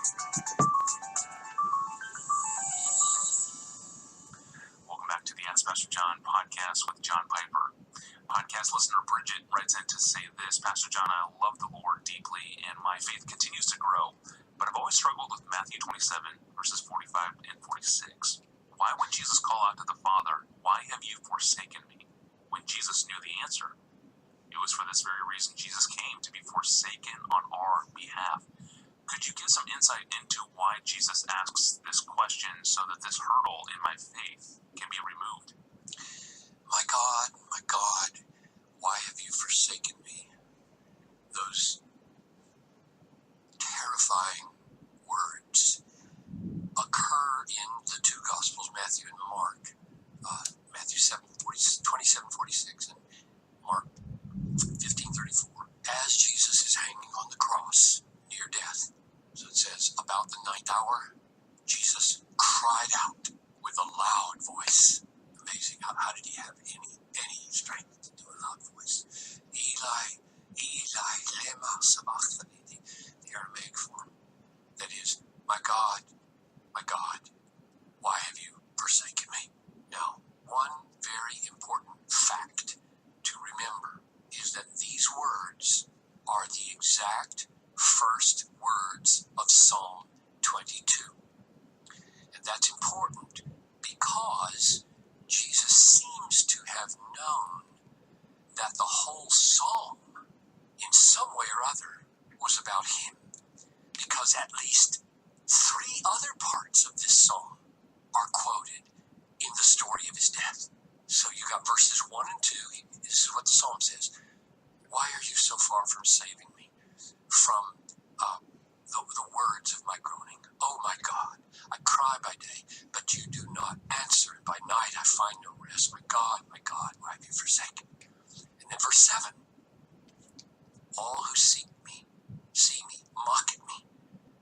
Welcome back to the Ask Pastor John podcast with John Piper. Podcast listener Bridget writes in to say this: Pastor John, I love the Lord deeply and my faith continues to grow, but I've always struggled with Matthew 27, verses 45 and 46. Why would Jesus call out to the Father, "Why have you forsaken me?" when Jesus knew the answer? It was for this very reason Jesus came, to be forsaken on our behalf. Could you give some insight into why Jesus asks this question so that this hurdle in my faith can be removed? My God, why have you forsaken me? Those terrifying words occur in the two Gospels, Matthew and Mark. Matthew 27:46 and Mark 15:34. As Jesus is hanging on the cross near death, so it says, about the ninth hour, Jesus cried out with a loud voice. Amazing. How did he have any strength to do a loud voice? Eli, Eli, lema sabachthani, the Aramaic form. That is, my God, why have you forsaken me? Now, one very important fact to remember is that these words are the exact first words of Psalm 22. And that's important because Jesus seems to have known that the whole psalm, in some way or other, was about him. Because at least 3 other parts of this psalm are quoted in the story of his death. So you got verses 1 and 2. This is what the psalm says. Why are you so far from saving me? From the words of my groaning. Oh my God, I cry by day, but you do not answer. And by night I find no rest. My God, why have you forsaken me? And then verse 7. All who seek me, see me, mock at me.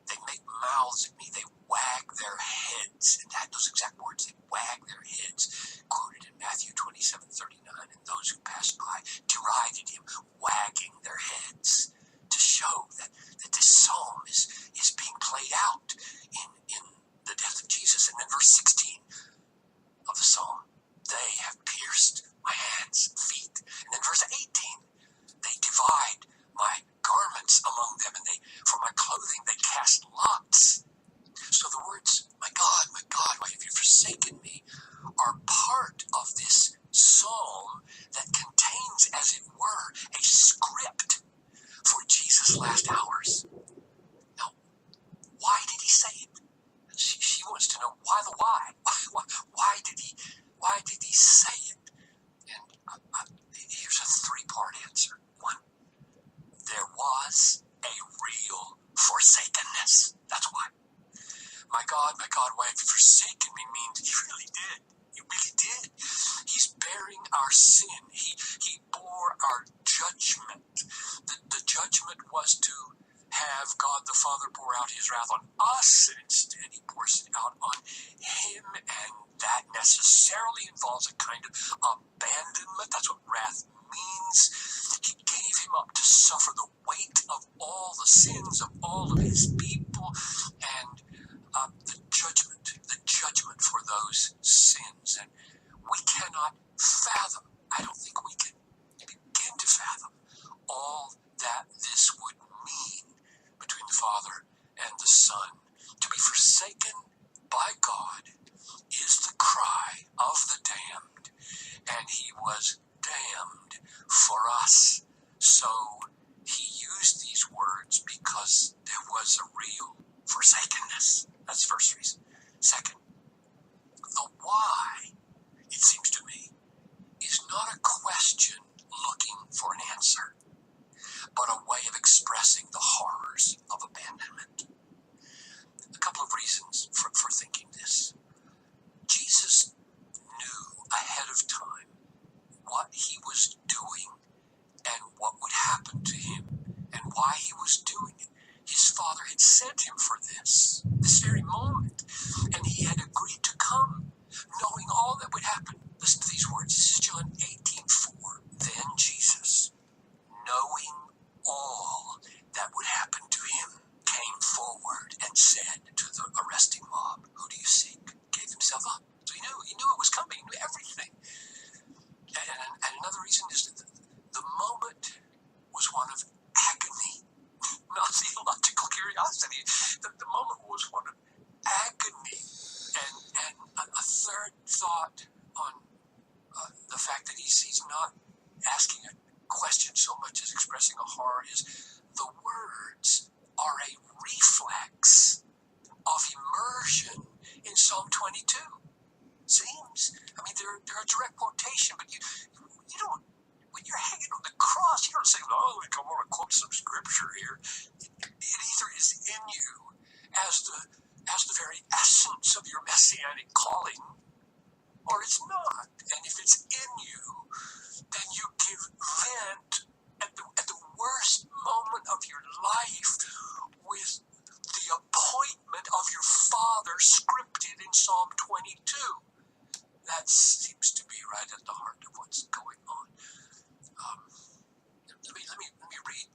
They make mouths at me. They wag their heads. And those exact words, they wag their heads, quoted in Matthew 27:39. And those who passed by derided him, wagging their heads, to show that this psalm is being played out in the death of Jesus. And then verse 16 of the psalm, they have pierced my hands and feet. And then verse 18, they divide my garments among them, and for my clothing they cast lots. So the words, my God, why have you forsaken me, are part of this psalm that contains, as it were, a script for Jesus' last hours. Now, why did he say it? She wants to know why the why. Why did he say it? And here's a 3-part answer. 1, there was a real forsakenness. That's why. My God, why have you forsaken me means he really did. He really did. He's bearing our sin. He bore our judgment. The judgment was to have God the Father pour out his wrath on us, and instead he pours it out on him, and that necessarily involves a kind of abandonment. That's what wrath means. He gave him up to suffer the weight of all the sins of all of his people, and the judgment for those sins. And we cannot fathom, I don't think we can begin to fathom all that this would mean between the Father and the Son. To be forsaken by God is the cry of the damned, and he was damned for us. So he used these words because there was a real forsakenness. That's the first reason. Second, the why, it seems to me, is not a question looking for an answer, but a way of expressing the horrors of abandonment. A couple of reasons for thinking this. Jesus knew ahead of time what he was doing and what would happen to him and why he was doing it. His Father had sent him for this very moment, and he had agreed to come, knowing all that would happen. Listen to these words. This is John 18:4. Then Jesus, knowing all that would happen to him, came forward and said to the arresting mob, "Who do you seek?" Gave himself up. So he knew it was coming. He knew everything. And another reason is that the moment was one of agony, not theological curiosity. The moment was one of agony. And a third thought on the fact that he's not asking a question so much as expressing a horror is the words are a reflex of immersion in Psalm 22. Seems, I mean, they're a direct quotation, but you don't, when you're hanging on the cross, you don't say, "Oh, I want to quote some scripture here." It either is in you as the very essence of your messianic calling, or it's not. And if it's in you, then you give vent at the worst moment of your life with the appointment of your Father scripted in Psalm 22. That seems to be right at the heart of what's going on. Let me read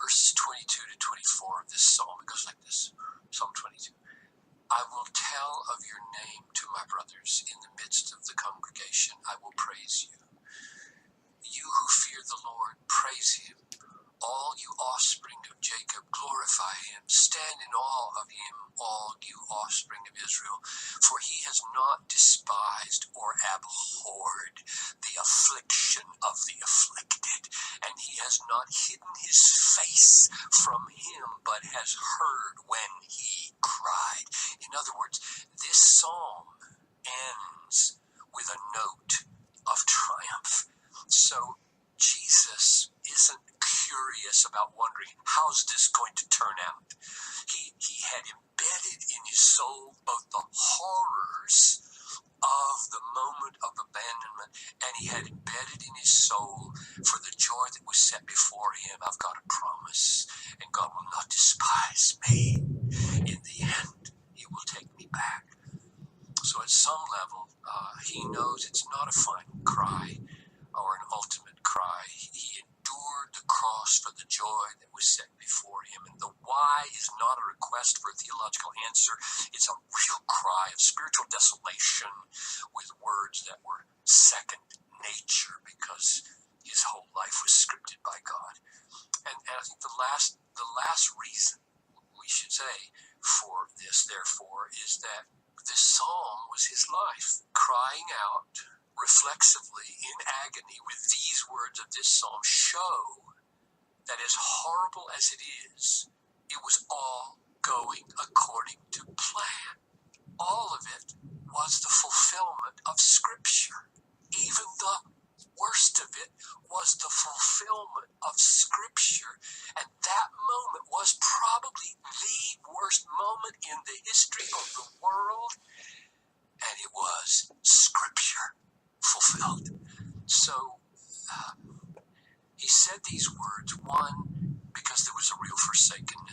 verses 22 to 24 of this psalm. It goes like this. Psalm 22. I will tell of your name to my brothers. In the midst of the congregation, I will praise you. You who fear the Lord, praise him. All you offspring of Jacob, glorify him. Stand in awe of him, all you offspring of Israel. For he has not despised or abhorred the affliction of the afflicted, and he has not hidden his face from him, but has heard when he cried. In other words, this psalm ends with a note of triumph. So Jesus isn't curious about wondering, how's this going to turn out? He had embedded in his soul both the horrors of the moment of abandonment, and he had embedded in his soul, for the joy that was set before him, I've got a promise, and God will not despise me. In the end, he will take me back. So at some level, he knows it's not a final cry or an ultimate cry. He endured the cross for the joy that was set before him. And the why is not a request for a theological answer. It's a real cry of spiritual desolation with words that were second nature because his whole life was scripted by God. And I think the last reason we should say for this, therefore, is that this psalm was his life, crying out reflexively in agony with these words of this psalm show that as horrible as it is, it was all going according to plan. All of it was the fulfillment of Scripture. Even the worst of it was the fulfillment of Scripture. And that moment was probably the worst moment in the history of the world. And it was Scripture fulfilled. So he said these words, one, because there was a real forsakenness